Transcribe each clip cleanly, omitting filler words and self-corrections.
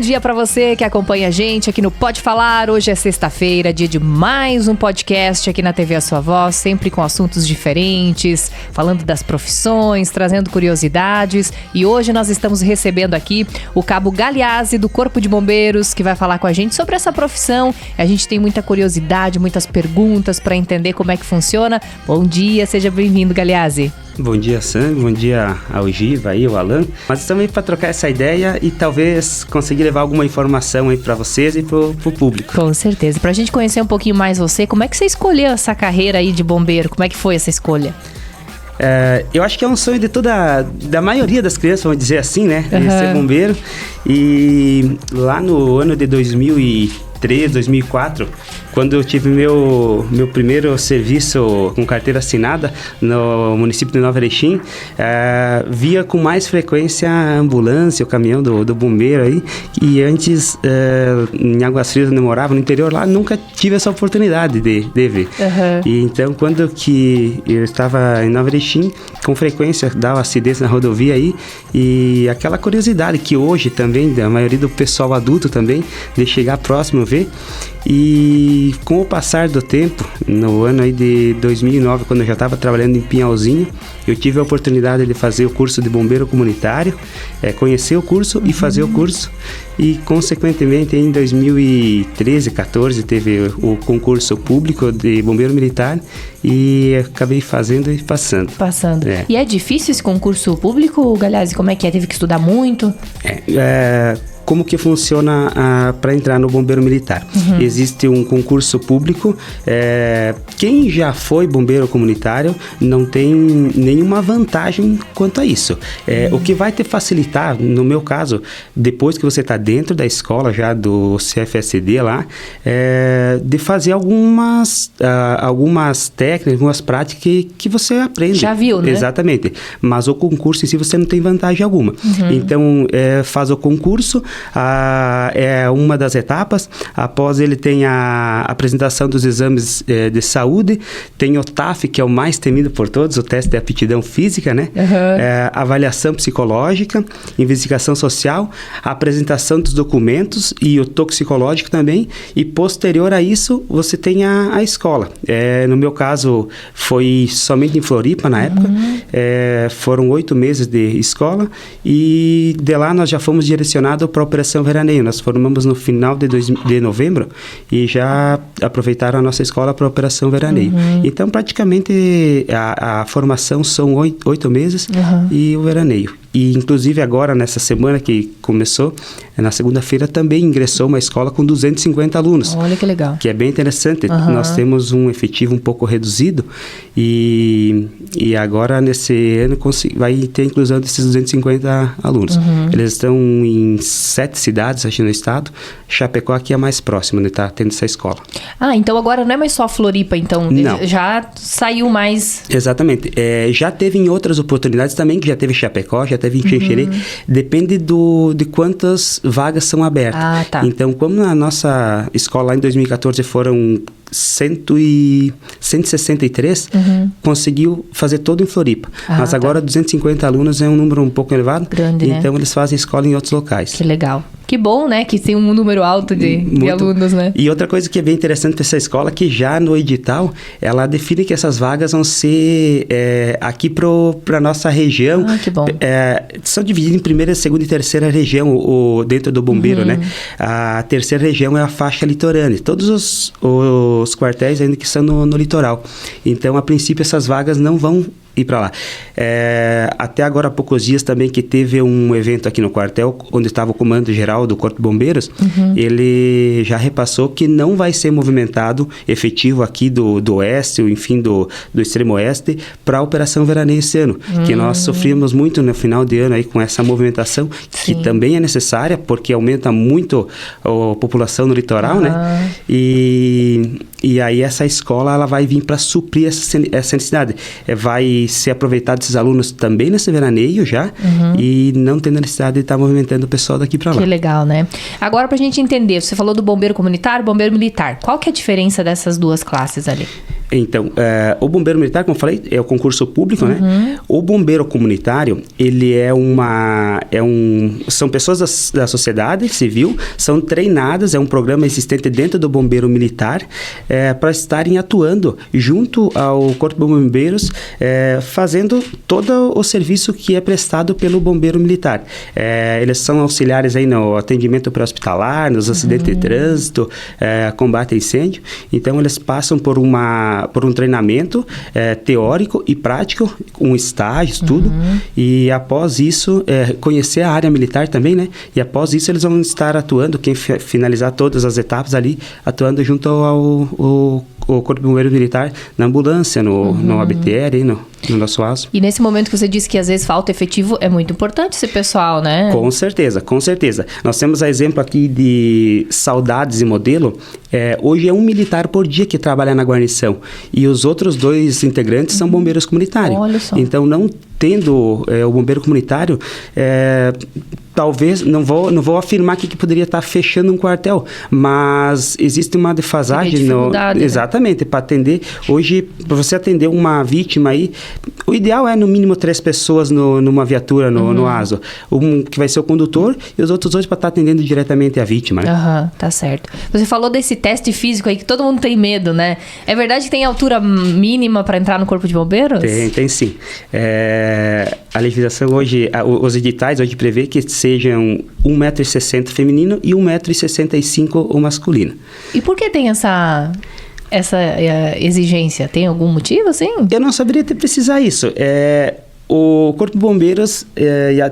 dia para você que acompanha a gente aqui no Pode Falar. Hoje é sexta-feira, dia de mais um podcast aqui na TV A Sua Voz, sempre com assuntos diferentes, falando das profissões, trazendo curiosidades. E hoje nós estamos recebendo aqui o Cabo Galeazzi do Corpo de Bombeiros, que vai falar com a gente sobre essa profissão. A gente tem muita curiosidade, muitas perguntas para entender como é que funciona. Bom dia, seja bem-vindo, Galeazzi. Bom dia, Sam. Bom dia ao Giva e ao Alan. Mas estamos aí para trocar essa ideia e talvez conseguir levar alguma informação aí para vocês e pro público. Com certeza. Para a gente conhecer um pouquinho mais você, como é que você escolheu essa carreira aí de bombeiro? Como é que foi essa escolha? Eu acho que é um sonho de da maioria das crianças, vamos dizer assim, né? De ser bombeiro. E lá no ano de 2003, 2004, quando eu tive meu primeiro serviço com carteira assinada no município de Nova Erechim, via com mais frequência a ambulância, o caminhão do bombeiro aí, e antes em Águas Frias, onde eu morava, no interior lá, nunca tive essa oportunidade de ver. E então, quando que eu estava em Nova Erechim, com frequência dava acidentes na rodovia aí, e aquela curiosidade que hoje também, da maioria do pessoal adulto também, de chegar próximo ver. E com o passar do tempo, no ano aí de 2009, quando eu já estava trabalhando em Pinhalzinho, eu tive a oportunidade de fazer o curso de bombeiro comunitário, conhecer o curso e fazer o curso. E, consequentemente, em 2013, 14, teve o concurso público de bombeiro militar e acabei fazendo e passando. E é difícil esse concurso público, Galeazzi? Como é que é? Teve que estudar muito? Como que funciona para entrar no bombeiro militar? Existe um concurso público. Quem já foi bombeiro comunitário não tem nenhuma vantagem quanto a isso. O que vai te facilitar, no meu caso, depois que você está dentro da escola já do CFSD lá, de fazer algumas técnicas, algumas práticas que você aprende. Já viu, né? Exatamente. Mas o concurso em si você não tem vantagem alguma. Então, faz o concurso, é uma das etapas. Após ele tem a apresentação dos exames de saúde, tem o TAF, que é o mais temido por todos, o teste de aptidão física, né? Avaliação psicológica, investigação social, a apresentação dos documentos e o toxicológico também, e posterior a isso você tem a escola. No meu caso foi somente em Floripa na época, foram 8 meses de escola e de lá nós já fomos direcionados para a Operação Veraneio. Nós formamos no final de novembro e já aproveitaram a nossa escola para a Operação Veraneio. Então, praticamente, a formação são 8 meses e o veraneio. E, inclusive, agora, nessa semana que começou, na segunda-feira, também ingressou uma escola com 250 alunos. Olha que legal. Que é bem interessante. Nós temos um efetivo um pouco reduzido e agora, nesse ano, vai ter a inclusão desses 250 alunos. Eles estão em 7 cidades, aqui no estado. Chapecó aqui é a mais próxima, onde está tendo essa escola. Então agora não é mais só Floripa, então? Não. Já saiu mais... Exatamente. Já teve em outras oportunidades também, que já teve Chapecó, já teve em Xanxerê. Depende de quantas vagas são abertas. Tá. Então, como na nossa escola lá em 2014 foram 163, conseguiu fazer todo em Floripa. Mas agora 250 alunos é um número um pouco elevado. Grande, então né? Eles fazem escola em outros locais. Que legal. Que bom, né? Que tem um número alto de alunos, né? E outra coisa que é bem interessante para essa escola, que já no edital, ela define que essas vagas vão ser aqui para nossa região. Que bom. São divididas em primeira, segunda e terceira região, dentro do bombeiro, né? A terceira região é a faixa litorânea. Todos os quartéis ainda que são no litoral. Então, a princípio, essas vagas não vão ir para lá. Até agora, há poucos dias também, que teve um evento aqui no quartel, onde estava o comando geral do Corpo de Bombeiros, ele já repassou que não vai ser movimentado efetivo aqui do oeste, ou enfim, do extremo oeste, para a Operação Veraneio esse ano, que nós sofrimos muito no final de ano aí com essa movimentação, que também é necessária, porque aumenta muito a população no litoral, né? E aí essa escola, ela vai vir para suprir essa necessidade. Vai ser aproveitado esses alunos também nesse veraneio já, e não tendo necessidade de estar movimentando o pessoal daqui para lá. Que legal, né? Agora, pra gente entender, você falou do bombeiro comunitário, bombeiro militar. Qual que é a diferença dessas duas classes ali? Então, o bombeiro militar, como eu falei, é o concurso público, né? O bombeiro comunitário, ele são pessoas da sociedade civil, são treinadas, é um programa existente dentro do bombeiro militar, para estarem atuando junto ao Corpo de Bombeiros, fazendo todo o serviço que é prestado pelo bombeiro militar. Eles são auxiliares aí no atendimento pré-hospitalar, nos acidentes de trânsito, combate a incêndio. Então, eles passam por um treinamento teórico e prático, um estágio, tudo, e após isso, conhecer a área militar também, né? E após isso, eles vão estar atuando, quem finalizar todas as etapas ali, atuando junto ao Corpo de Bombeiro Militar, na ambulância, no ABTR, aí, no nosso ASO. E nesse momento que você disse que às vezes falta efetivo, é muito importante esse pessoal, né? Com certeza, com certeza. Nós temos a exemplo aqui de Saudades e Modelo. Hoje é um militar por dia que trabalha na guarnição. E os outros 2 integrantes são bombeiros comunitários. Olha só. Então, não tendo o bombeiro comunitário, talvez, não vou afirmar que poderia estar fechando um quartel, mas existe uma defasagem. Exatamente, para atender. Hoje, para você atender uma vítima aí, o ideal é no mínimo 3 pessoas numa viatura no ASO. Um que vai ser o condutor e os outros 2 para estar atendendo diretamente a vítima. Né? Tá certo. Você falou desse teste físico aí que todo mundo tem medo, né? É verdade que tem altura mínima para entrar no Corpo de Bombeiros? Tem sim. A legislação hoje, os editais hoje prevê que sejam 1,60 m feminino e 1,65 m o masculino. E por que tem essa exigência? Tem algum motivo, assim? Eu não saberia te precisar isso. O Corpo de Bombeiros,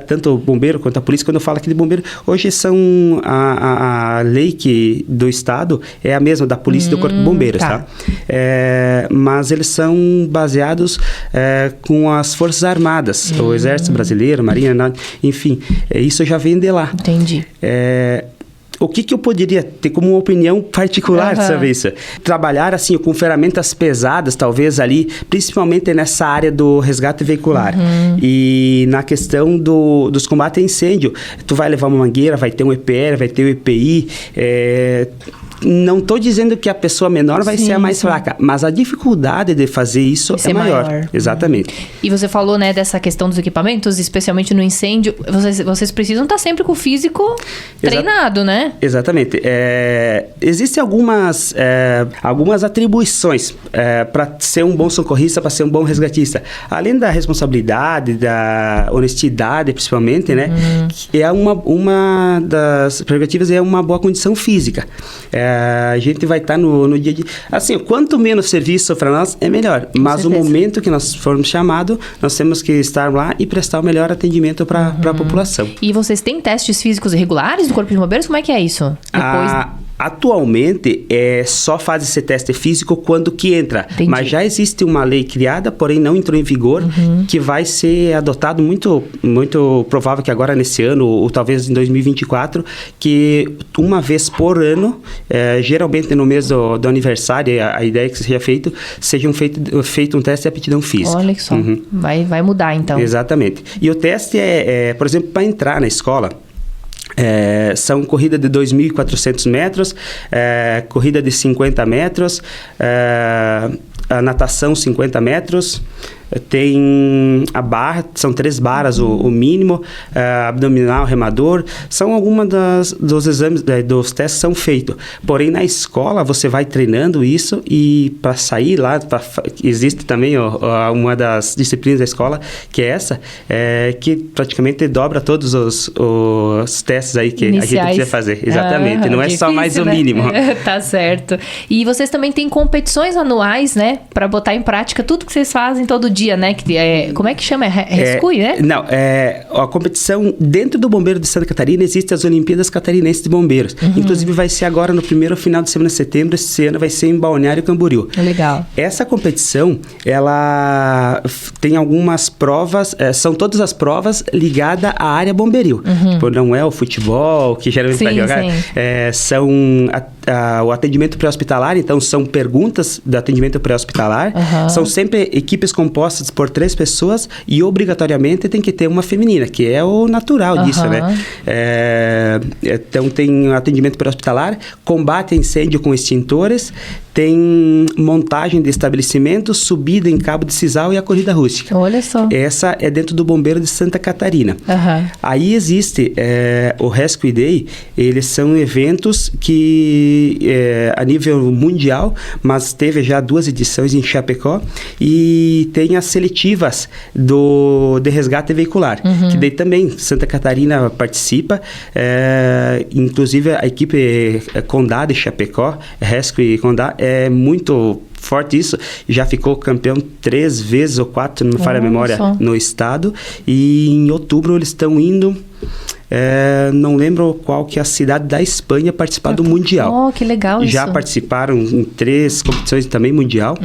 tanto o bombeiro quanto a polícia, quando eu falo aqui de bombeiro, hoje são a lei do Estado é a mesma da polícia e do Corpo de Bombeiros, tá? Mas eles são baseados com as Forças Armadas, o Exército Brasileiro, Marinha, enfim, isso já vem de lá. Entendi. O que eu poderia ter como uma opinião particular sobre isso? Trabalhar, assim, com ferramentas pesadas, talvez ali, principalmente nessa área do resgate veicular. E na questão dos combates a incêndio. Tu vai levar uma mangueira, vai ter um EPR, vai ter o EPI. Não estou dizendo que a pessoa menor vai ser a mais fraca, mas a dificuldade de fazer isso é maior. Exatamente. E você falou, né, dessa questão dos equipamentos, especialmente no incêndio. Vocês precisam estar sempre com o físico treinado, né? Exatamente. Existem algumas atribuições para ser um bom socorrista, para ser um bom resgatista. Além da responsabilidade, da honestidade, principalmente, né? É uma das prerrogativas, é uma boa condição física. A gente vai estar no dia a dia. Assim, quanto menos serviço para nós, é melhor. Mas no momento que nós formos chamados, nós temos que estar lá e prestar o melhor atendimento para a população. E vocês têm testes físicos regulares do Corpo de Bombeiros? Como é que é isso? Atualmente, só faz esse teste físico quando que entra. Entendi. Mas já existe uma lei criada, porém não entrou em vigor, que vai ser adotado muito, muito provável que agora nesse ano, ou talvez em 2024, que uma vez por ano, geralmente no mês do aniversário, a ideia é que seja feito um teste de aptidão física. Olha só, vai mudar então. Exatamente. E o teste por exemplo, para entrar na escola, são corrida de 2.400 metros, corrida de 50 metros, a natação 50 metros, tem a barra, são 3 barras o mínimo, abdominal, remador, são algumas dos exames, dos testes são feitos. Porém, na escola, você vai treinando isso e para sair lá, existe também uma das disciplinas da escola, que é essa, que praticamente dobra todos os testes aí que iniciais. A gente precisa fazer. Exatamente, não é difícil, só mais o mínimo. Tá certo. E vocês também têm competições anuais, né? Para botar em prática tudo que vocês fazem todo dia. Né? Como é que chama? Rescue, né? Não, a competição dentro do Bombeiro de Santa Catarina existe as Olimpíadas Catarinenses de Bombeiros. Inclusive vai ser agora no primeiro final de semana de setembro. Esse ano vai ser em Balneário Camboriú. Legal. Essa competição, ela tem algumas provas, são todas as provas ligadas à área bomberil. Tipo, não é o futebol que geralmente vai jogar. São o atendimento pré-hospitalar, então são perguntas do atendimento pré-hospitalar. São sempre equipes compostas por 3 pessoas e obrigatoriamente tem que ter uma feminina, que é o natural disso, né? Então tem atendimento pré-hospitalar, combate a incêndio com extintores, tem montagem de estabelecimento, subida em cabo de sisal e a corrida rústica. Olha só. Essa é dentro do Bombeiro de Santa Catarina. Aí existe o Rescue Day, eles são eventos que a nível mundial, mas teve já 2 edições em Chapecó, e tem as seletivas de resgate veicular, que daí também Santa Catarina participa, inclusive a equipe Condá de Chapecó, Rescue Condá, é muito forte isso, já ficou campeão 3 vezes ou 4, não me falha a memória, no estado, e em outubro eles estão indo, não lembro qual que é a cidade da Espanha, participar do Mundial. Que legal isso. Já participaram em 3 competições também Mundial,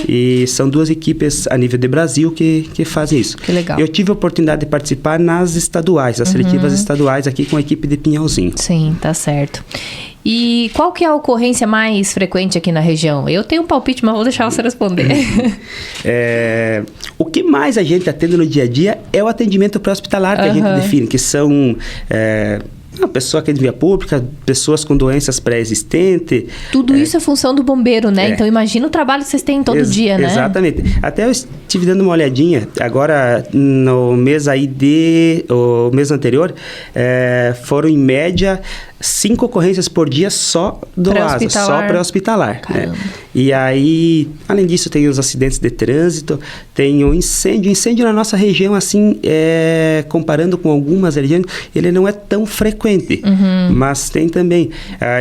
e são 2 equipes a nível de Brasil que fazem isso. Que legal. Eu tive a oportunidade de participar nas estaduais, as seletivas estaduais aqui com a equipe de Pinhalzinho. Sim, tá certo. E qual que é a ocorrência mais frequente aqui na região? Eu tenho um palpite, mas vou deixar você responder. O que mais a gente atende no dia a dia é o atendimento pré-hospitalar que a gente define, que são... uma pessoa que é de via pública, pessoas com doenças pré-existentes. Tudo isso é função do bombeiro, né? Então, imagina o trabalho que vocês têm todo dia, né? Exatamente. Até eu estive dando uma olhadinha, agora no mês o mês anterior, foram em média 5 ocorrências por dia só do ASA, só pré-hospitalar. Né? E aí, além disso, tem os acidentes de trânsito, tem o incêndio. Incêndio na nossa região, assim, comparando com algumas regiões, ele não é tão frequente. Mas tem também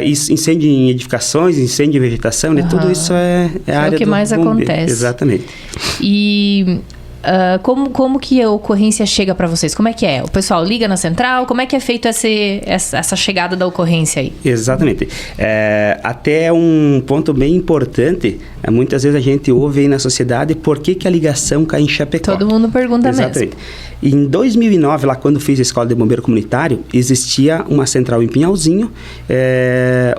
incêndio em edificações, incêndio em vegetação, né? Tudo isso é a área do bombeiro. É o que mais acontece. Exatamente. E... como que a ocorrência chega para vocês? Como é que é? O pessoal liga na central? Como é que é feito essa chegada da ocorrência aí? Exatamente. Até um ponto bem importante, muitas vezes a gente ouve aí na sociedade por que a ligação cai em Chapecó. Todo mundo pergunta Exatamente. Mesmo. Em 2009, lá quando fiz a Escola de Bombeiro Comunitário, existia uma central em Pinhalzinho,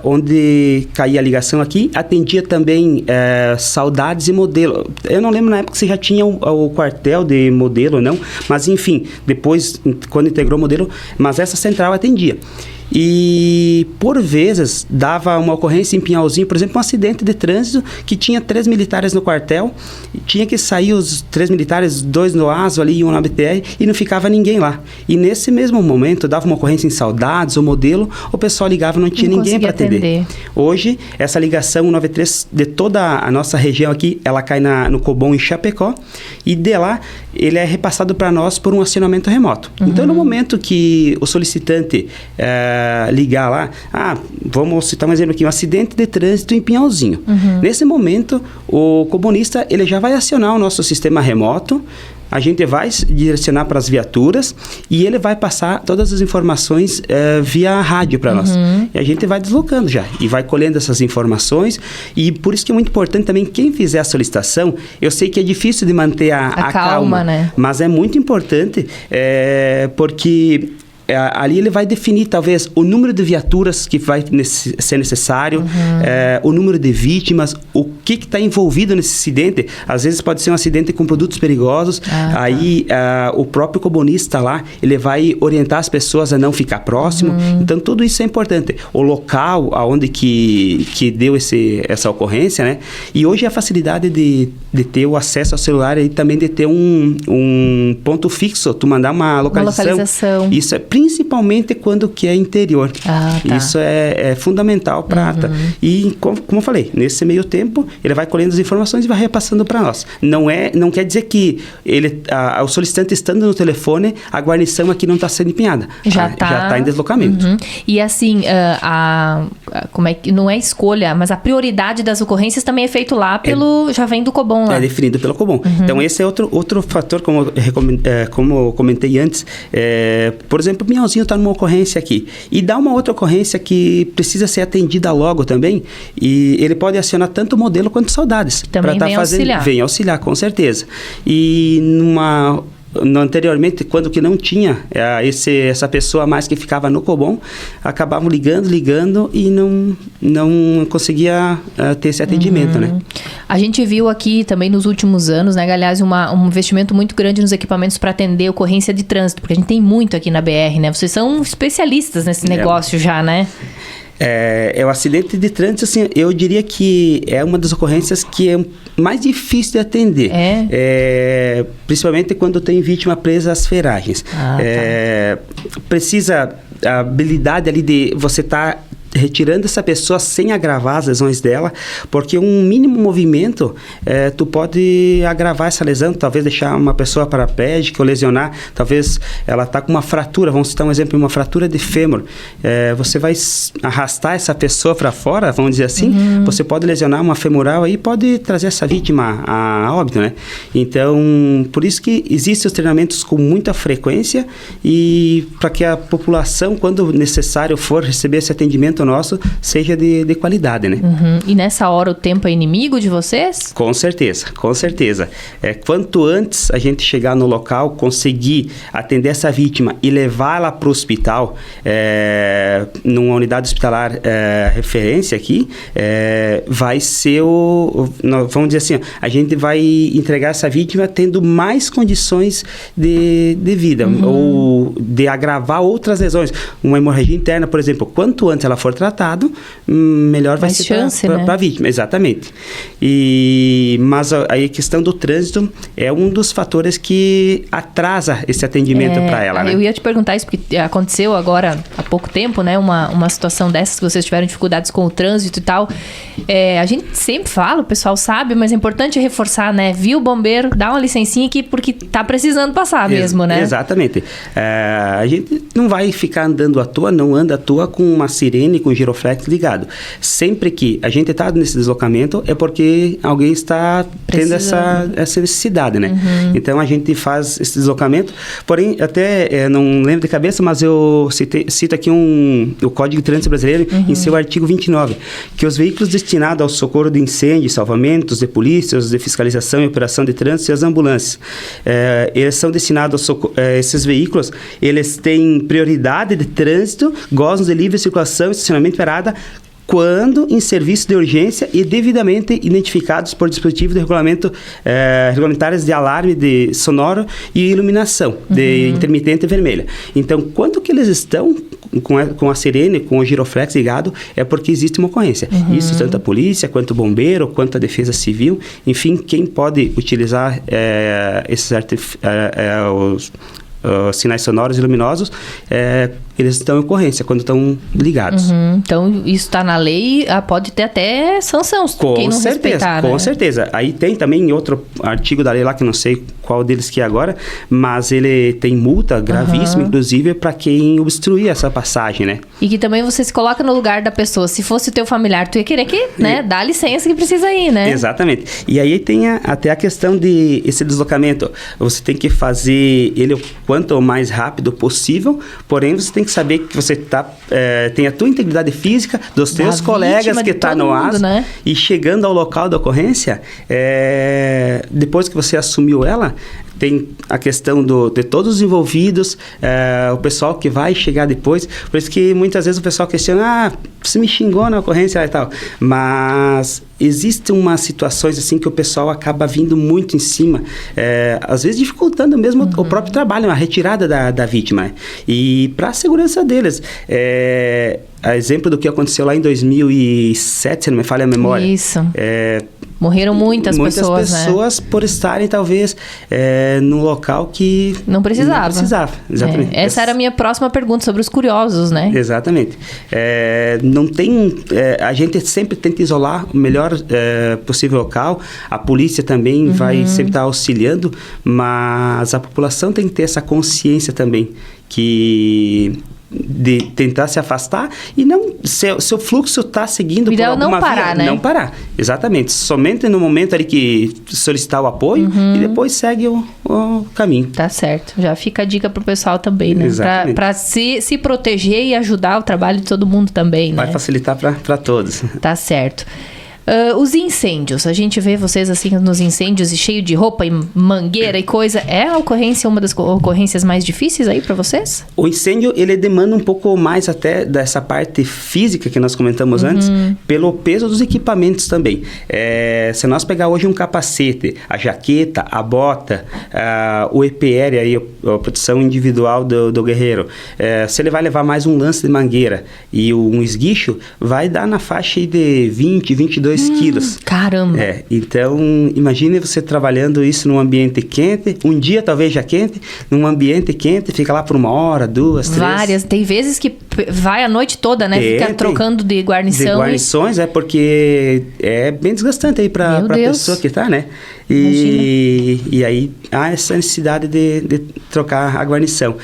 onde caía a ligação aqui, atendia também Saudades e Modelo. Eu não lembro na época se já tinha o quartel de Modelo ou não, mas enfim, depois, quando integrou o Modelo, mas essa central atendia. E, por vezes, dava uma ocorrência em Pinhalzinho, por exemplo, um acidente de trânsito que tinha 3 militares no quartel, tinha que sair os 3 militares, 2 no ASO ali e 1 na BTR, e não ficava ninguém lá. E nesse mesmo momento, dava uma ocorrência em Saudades ou Modelo, o pessoal ligava, não tinha ninguém para atender. Hoje, essa ligação 93 de toda a nossa região aqui, ela cai no Cobom em Chapecó, e de lá, ele é repassado para nós por um acionamento remoto. Então, no momento que o solicitante ligar lá, vamos citar um exemplo aqui, um acidente de trânsito em Pinhalzinho. Nesse momento, o comunista, ele já vai acionar o nosso sistema remoto, a gente vai direcionar para as viaturas e ele vai passar todas as informações via rádio para nós. E a gente vai deslocando já e vai colhendo essas informações, e por isso que é muito importante também quem fizer a solicitação. Eu sei que é difícil de manter a calma, né? Mas é muito importante porque... ali ele vai definir, talvez, o número de viaturas que vai ser necessário, o número de vítimas, o que está envolvido nesse acidente. Às vezes pode ser um acidente com produtos perigosos, aí o próprio comunista lá, ele vai orientar as pessoas a não ficar próximo. Então, tudo isso é importante. O local aonde que deu essa ocorrência, né? E hoje a facilidade de ter o acesso ao celular e também de ter um ponto fixo, tu mandar uma localização. Isso é principalmente quando que é interior. Isso é fundamental para e como eu falei, nesse meio tempo ele vai colhendo as informações e vai repassando para nós. Não quer dizer que o solicitante estando no telefone, a guarnição aqui não está sendo empenhada. Já está em deslocamento. E assim, como é que não é escolha, mas a prioridade das ocorrências também é feito lá já vem do Cobom lá. É definido pelo Cobom. Então esse é outro fator, como eu comentei antes. Por exemplo, o Pinhalzinho está numa ocorrência aqui e dá uma outra ocorrência que precisa ser atendida logo também, e ele pode acionar tanto o Modelo quanto Saudades. Também vem auxiliar. Vem auxiliar, com certeza. E anteriormente, quando que não tinha essa pessoa a mais que ficava no Cobom, acabavam ligando e não conseguia ter esse atendimento, né? A gente viu aqui também nos últimos anos, né, aliás, um investimento muito grande nos equipamentos para atender ocorrência de trânsito, porque a gente tem muito aqui na BR, né? Vocês são especialistas nesse negócio já, né? O acidente de trânsito, assim, eu diria que é uma das ocorrências que é mais difícil de atender. Principalmente quando tem vítima presa às ferragens. Precisa a habilidade ali de você estar retirando essa pessoa sem agravar as lesões dela, porque um mínimo movimento tu pode agravar essa lesão, talvez deixar uma pessoa paraplégica ou lesionar, talvez ela está com uma fratura, vamos citar um exemplo, uma fratura de fêmur, você vai arrastar essa pessoa para fora, vamos dizer assim, você pode lesionar uma femoral aí, pode trazer essa vítima a óbito, né? Então, por isso que existem os treinamentos com muita frequência e para que a população, quando necessário for receber esse atendimento nosso, seja de qualidade, né? E nessa hora o tempo é inimigo de vocês? Com certeza, com certeza. Quanto antes a gente chegar no local, conseguir atender essa vítima e levá-la para o hospital, numa unidade hospitalar referência aqui, vai ser vamos dizer assim, a gente vai entregar essa vítima tendo mais condições de vida, ou de agravar outras lesões. Uma hemorragia interna, por exemplo, quanto antes ela for tratado, melhor vai ser para a vítima. Exatamente. Mas aí a questão do trânsito é um dos fatores que atrasa esse atendimento para ela, né? Eu ia te perguntar isso, porque aconteceu agora há pouco tempo, né? Uma situação dessas que vocês tiveram dificuldades com o trânsito e tal. A gente sempre fala, o pessoal sabe, mas é importante reforçar, né? Viu o bombeiro, dá uma licencinha aqui, porque tá precisando passar mesmo, né? Exatamente. A gente não vai ficar andando à toa, não anda à toa com uma sirene, com o giroflex ligado. Sempre que a gente está nesse deslocamento é porque alguém está tendo essa necessidade, né? Então a gente faz esse deslocamento, porém até não lembro de cabeça, mas eu cito aqui o Código de Trânsito Brasileiro em seu artigo 29, que os veículos destinados ao socorro de incêndio, salvamentos de polícias, de fiscalização e operação de trânsito e as ambulâncias, eles são destinados esses veículos, eles têm prioridade de trânsito, gozam de livre circulação e estacionamento parada quando em serviço de urgência e devidamente identificados por dispositivos de regulamentares de alarme de sonoro e iluminação de intermitente vermelha. Então, quando que eles estão com a sirene, com o giroflex ligado, é porque existe uma ocorrência. Isso tanto a polícia, quanto o bombeiro, quanto a defesa civil, enfim, quem pode utilizar esses os sinais sonoros e luminosos, eles estão em ocorrência quando estão ligados. Então, isso está na lei, pode ter até sanção, quem não respeitar, né? Com certeza. Aí tem também outro artigo da lei lá, que não sei qual deles que é agora, mas ele tem multa gravíssima, inclusive, para quem obstruir essa passagem, né? E que também você se coloca no lugar da pessoa. Se fosse o teu familiar, tu ia querer que, né, dá a licença que precisa ir, né? Exatamente. E aí tem até a questão de esse deslocamento. Você tem que fazer ele quanto mais rápido possível, porém você tem que saber que você tem a tua integridade física, dos teus colegas que estão no aço, né? E chegando ao local da ocorrência, depois que você assumiu ela, tem a questão de todos os envolvidos, o pessoal que vai chegar depois. Por isso que muitas vezes o pessoal questiona, você me xingou na ocorrência e tal. Mas existem umas situações assim que o pessoal acaba vindo muito em cima, às vezes dificultando mesmo o próprio trabalho, a retirada da vítima. E para a segurança deles, a exemplo do que aconteceu lá em 2007, se não me falha a memória. Isso. Morreram muitas pessoas, né? Muitas pessoas por estarem, talvez, num local que não precisava. Exatamente. Essa era a minha próxima pergunta, sobre os curiosos, né? Exatamente. Não tem... a gente sempre tenta isolar o melhor possível local. A polícia também vai sempre estar auxiliando, mas a população tem que ter essa consciência também, de tentar se afastar e não... Seu fluxo está seguindo por alguma via, né? Não parar, exatamente. Somente no momento ali que solicitar o apoio e depois segue o caminho. Tá certo. Já fica a dica pro pessoal também, né? Para se proteger e ajudar o trabalho de todo mundo também, né? Vai facilitar para todos. Tá certo. Os incêndios, a gente vê vocês assim nos incêndios e cheio de roupa e mangueira e coisa. É a ocorrência, uma das ocorrências mais difíceis aí para vocês? O incêndio, ele demanda um pouco mais até dessa parte física que nós comentamos antes, pelo peso dos equipamentos também. Se nós pegar hoje um capacete, a jaqueta, a bota, o EPR, aí, a proteção individual do guerreiro, se ele vai levar mais um lance de mangueira e um esguicho, vai dar na faixa de 20, 22 quilos. Caramba! Então, imagine você trabalhando isso num ambiente quente, um dia talvez já quente, num ambiente quente, fica lá por 1 hora, 2, 3. Várias. Tem vezes que vai a noite toda, né? Fica trocando de guarnição. De guarnições, porque é bem desgastante aí pra pessoa que tá, né? E aí há essa necessidade de trocar a guarnição.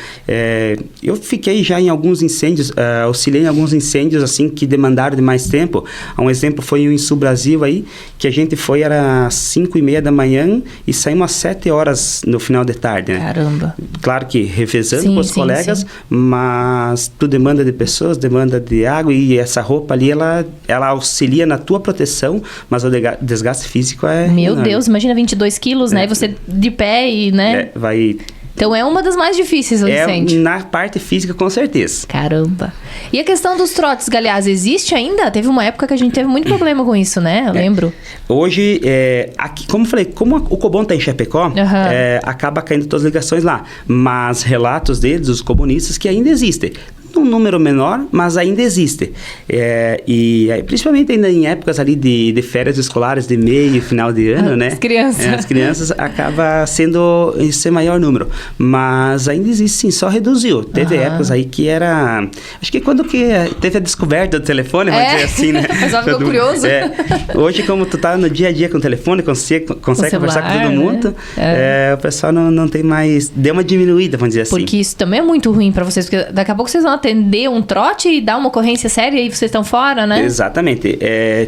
Eu fiquei já em alguns incêndios, auxiliei em alguns incêndios assim que demandaram de mais tempo. Um exemplo foi o Sul Brasil aí, que a gente foi, era 5:30 da manhã e saímos às 7 horas no final de tarde, né? Caramba! Claro que revezando com os colegas, mas tu demanda de pessoas, demanda de água, e essa roupa ali, ela auxilia na tua proteção, mas o desgaste físico é Meu enorme. Deus, imagina 22 quilos, né? E você de pé e, né? Então é uma das mais difíceis o incêndio. Na parte física, com certeza. Caramba. E a questão dos trotes, Galeazzi, existe ainda? Teve uma época que a gente teve muito problema com isso, né? Eu lembro. Hoje, aqui, como eu falei, como o Cobom está em Chapecó, acaba caindo todas as ligações lá. Mas relatos deles, os comunistas, que ainda existem. Um número menor, mas ainda existe. Principalmente ainda em épocas ali de férias escolares, de meio e final de ano, né? As crianças acaba sendo esse maior número. Mas ainda existe, sim, só reduziu. Teve épocas aí que era... Acho que quando que teve a descoberta do telefone, vamos dizer assim, né? Mas só ficou curioso. Hoje, como tu tá no dia a dia com o telefone, consegue conversar com todo mundo, o pessoal não tem mais... Deu uma diminuída, vamos dizer assim. Porque isso também é muito ruim pra vocês, porque daqui a pouco vocês vão atender um trote e dar uma ocorrência séria e vocês estão fora, né? Exatamente.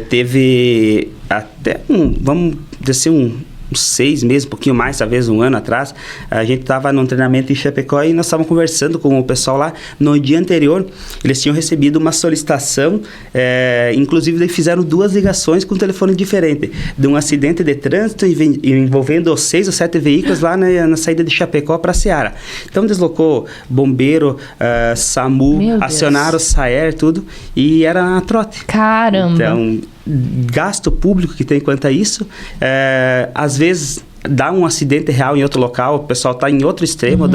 Teve até vamos dizer uns 6 meses, um pouquinho mais, talvez 1 ano atrás, a gente estava num treinamento em Chapecó e nós estávamos conversando com o pessoal lá. No dia anterior, eles tinham recebido uma solicitação, inclusive eles fizeram 2 ligações com um telefone diferente, de um acidente de trânsito envolvendo 6 ou 7 veículos lá na saída de Chapecó para Seara. Então deslocou bombeiro, SAMU, acionaram o SAER, tudo, e era trote. Caramba! Então, gasto público que tem quanto a isso, às vezes dá um acidente real em outro local, o pessoal está em outro extremo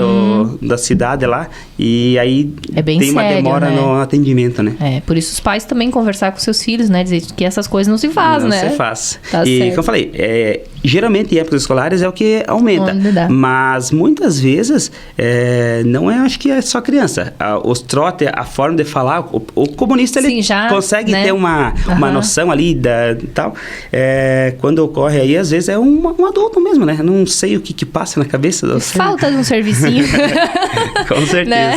da cidade lá, e aí tem uma demora, né, no atendimento, né? Por isso os pais também conversar com seus filhos, né? Dizer que essas coisas não se fazem, né? Não se faz. Tá e certo. como eu falei, geralmente em épocas escolares é o que aumenta, mas muitas vezes não é, acho que é só criança. Os trotes, a forma de falar, o comunista ele consegue, né, ter uma noção ali da tal. Quando ocorre aí, às vezes é um adulto mesmo, né? Não sei o que passa na cabeça. Falta de um servicinho. Com certeza. Né?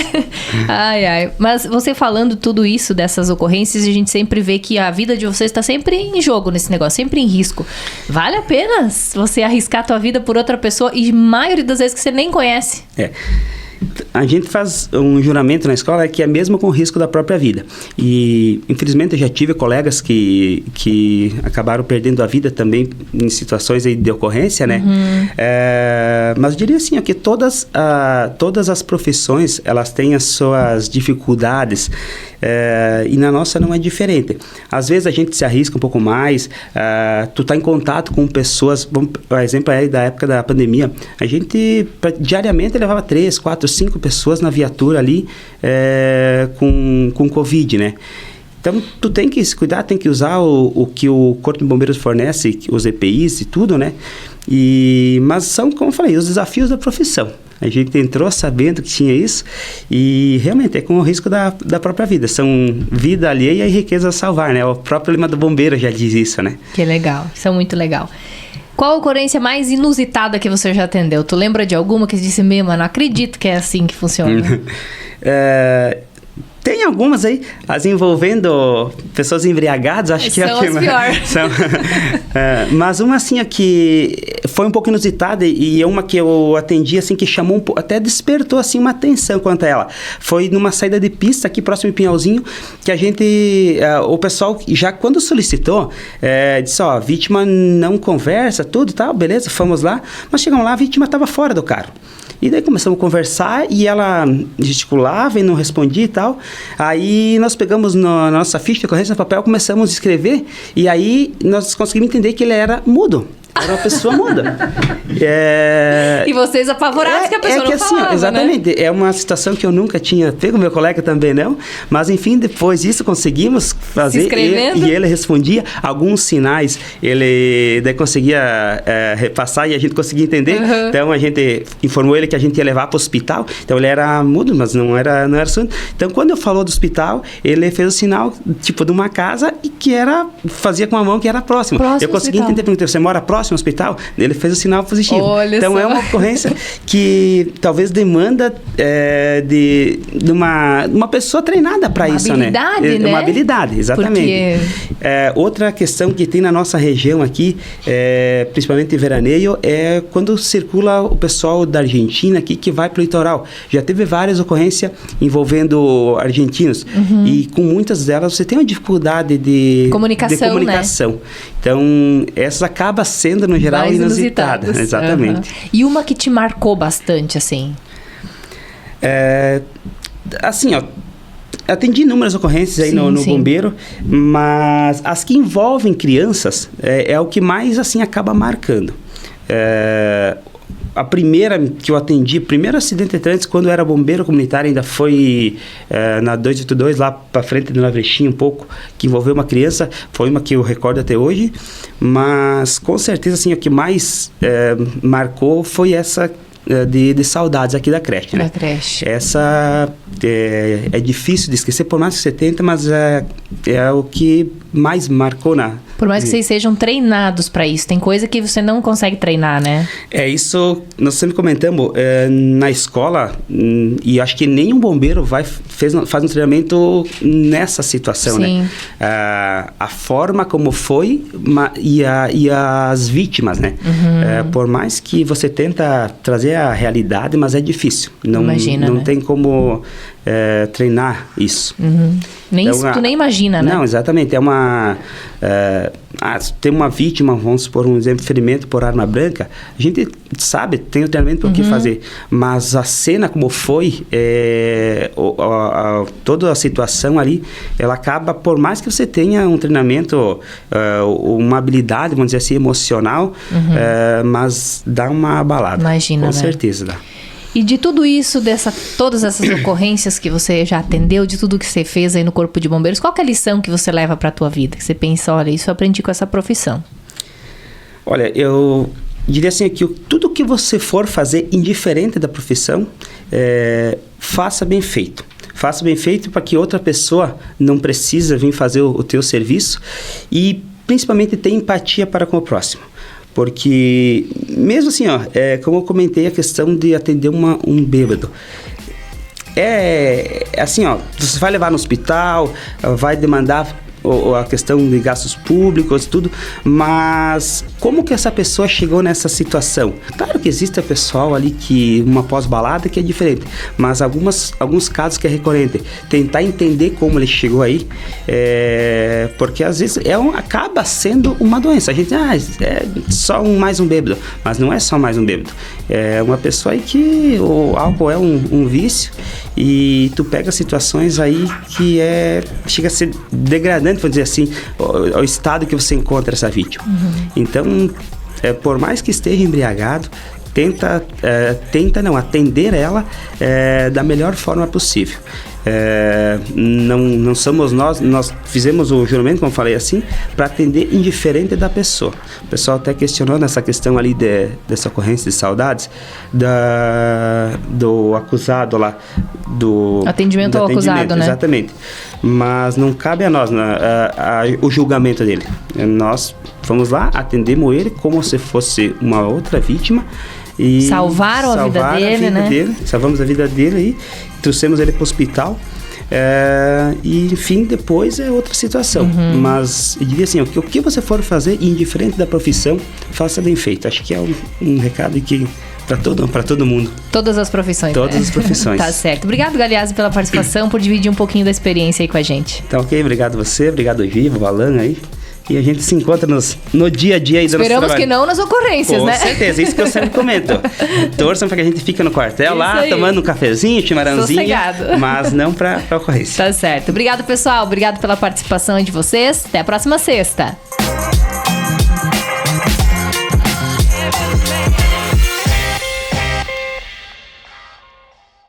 Ai. Mas você falando tudo isso, dessas ocorrências, a gente sempre vê que a vida de vocês está sempre em jogo nesse negócio, sempre em risco. Vale a pena você arriscar a tua vida por outra pessoa e maioria das vezes que você nem conhece. A gente faz um juramento na escola que é mesmo com o risco da própria vida. E, infelizmente, eu já tive colegas que acabaram perdendo a vida também em situações aí de ocorrência, né? Mas eu diria assim, que todas as profissões, elas têm as suas dificuldades, e na nossa não é diferente. Às vezes a gente se arrisca um pouco mais, tu tá em contato com pessoas, por exemplo, da época da pandemia, a gente diariamente levava 3, 4, 5 pessoas na viatura ali com Covid, né? Então, tu tem que se cuidar, tem que usar o que o Corpo de Bombeiros fornece, os EPIs e tudo, né? Mas são, como eu falei, os desafios da profissão. A gente entrou sabendo que tinha isso e realmente é com o risco da própria vida. São vida alheia e riqueza a salvar, né? O próprio lema do bombeiro já diz isso, né? Que legal, isso é muito legal. Qual a ocorrência mais inusitada que você já atendeu? Tu lembra de alguma que você disse, não acredito que é assim que funciona? Tem algumas aí, as envolvendo pessoas embriagadas, acho que é as piores. Mas uma assim, que foi um pouco inusitada e é uma que eu atendi, assim, que chamou até despertou, assim, uma atenção quanto a ela. Foi numa saída de pista aqui próximo de Pinhalzinho, que a gente, o pessoal já quando solicitou, disse, ó, a vítima não conversa, tudo e tal, beleza, fomos lá, mas chegamos lá, a vítima estava fora do carro. E daí começamos a conversar e ela gesticulava e não respondia e tal. Aí nós pegamos na nossa ficha de ocorrência no papel, começamos a escrever e aí nós conseguimos entender que ele era mudo. Era uma pessoa muda. E vocês apavorados que a pessoa não falava, assim, exatamente. Né? É uma situação que eu nunca tinha pego, meu colega também não. Mas, enfim, depois disso conseguimos fazer. E ele respondia. Alguns sinais ele daí conseguia repassar e a gente conseguia entender. Uhum. Então, a gente informou ele que a gente ia levar para o hospital. Então, ele era mudo, mas não era surdo. Então, quando eu falou do hospital, ele fez o sinal, tipo, de uma casa e que fazia com a mão que era próximo. Eu consegui entender, porque você mora próximo ao hospital, ele fez o sinal positivo. Olha então só. É uma ocorrência que talvez demanda de uma pessoa treinada para isso, né? Né? Uma habilidade, exatamente. Outra questão que tem na nossa região aqui, principalmente em veraneio, é quando circula o pessoal da Argentina aqui que vai para o litoral. Já teve várias ocorrências envolvendo argentinos. Uhum. E com muitas delas você tem uma dificuldade de comunicação. Né? Então, essa acaba sendo, no geral, inusitada. Exatamente. Uhum. E uma que te marcou bastante, assim? Assim, ó, atendi inúmeras ocorrências aí no bombeiro, mas as que envolvem crianças é o que mais, assim, acaba marcando. A primeira que eu atendi, primeiro acidente de trânsito, quando eu era bombeiro comunitário, ainda foi na 282, lá para frente de Lavrechinha um pouco, que envolveu uma criança, foi uma que eu recordo até hoje, mas com certeza, assim, o que mais marcou foi essa de saudades aqui da creche, né? Da creche. Essa é difícil de esquecer, por mais que você tenta, mas é o que mais marcou Por mais que vocês sejam treinados para isso, tem coisa que você não consegue treinar, né? Isso nós sempre comentamos na escola, e acho que nenhum bombeiro faz um treinamento nessa situação, Sim. né? A forma como foi e as vítimas, né? Uhum. Por mais que você tenta trazer a realidade, mas é difícil. Imagina, não né? tem como treinar isso. Uhum. Tu nem imagina, né? Não, exatamente. Tem uma vítima, vamos supor um exemplo, ferimento por arma branca, a gente sabe, tem o treinamento para o que fazer, mas a cena como foi, toda a situação ali, ela acaba, por mais que você tenha um treinamento, uma habilidade, vamos dizer assim, emocional, mas dá uma abalada. Imagina, com certeza dá. E de tudo isso, todas essas ocorrências que você já atendeu, de tudo que você fez aí no Corpo de Bombeiros, qual que é a lição que você leva para a tua vida? Que você pensa, olha, isso eu aprendi com essa profissão. Olha, eu diria assim que tudo que você for fazer indiferente da profissão, faça bem feito. Faça bem feito para que outra pessoa não precisa vir fazer o teu serviço e principalmente ter empatia para com o próximo. Porque, mesmo assim, como eu comentei, a questão de atender um bêbado. Assim, você vai levar no hospital, vai demandar a questão de gastos públicos e tudo, mas como que essa pessoa chegou nessa situação? Claro que existe pessoal ali que uma pós-balada que é diferente, mas alguns casos que é recorrente, tentar entender como ele chegou aí, porque às vezes acaba sendo uma doença. A gente é só mais um bêbado, mas não é só mais um bêbado, é uma pessoa aí que o álcool é um vício e tu pega situações aí que chega a ser degradante, vou dizer assim, o estado que você encontra essa vítima. Então, por mais que esteja embriagado, tenta atender ela da melhor forma possível. Não somos nós fizemos o juramento, como falei assim, para atender indiferente da pessoa. O pessoal até questionou nessa questão ali dessa ocorrência de saudades do acusado lá, do atendimento ao acusado, né? Exatamente. Mas não cabe a nós o julgamento dele. Nós vamos lá, atendemos ele como se fosse uma outra vítima e salvaram a vida dele, né? Salvamos a vida dele e trouxemos ele para o hospital. E, enfim, depois é outra situação. Mas eu diria assim, o que você for fazer, indiferente da profissão, faça bem feito. Acho que é um recado que para todo mundo. Todas as profissões. Todas as profissões. Tá certo. Obrigado, Galeazzi, pela participação, por dividir um pouquinho da experiência aí com a gente. Tá ok, obrigado você, obrigado Giva, o Alan aí. E a gente se encontra no dia a dia aí do nosso trabalho. Esperamos que não nas ocorrências, né? Com certeza, isso que eu sempre comento. Torçam para que a gente fique no quartel isso lá, aí. tomando um cafezinho, chimarrãozinho. Sossegado. Mas não para ocorrência. Tá certo. Obrigado, pessoal. Obrigado pela participação de vocês. Até a próxima sexta.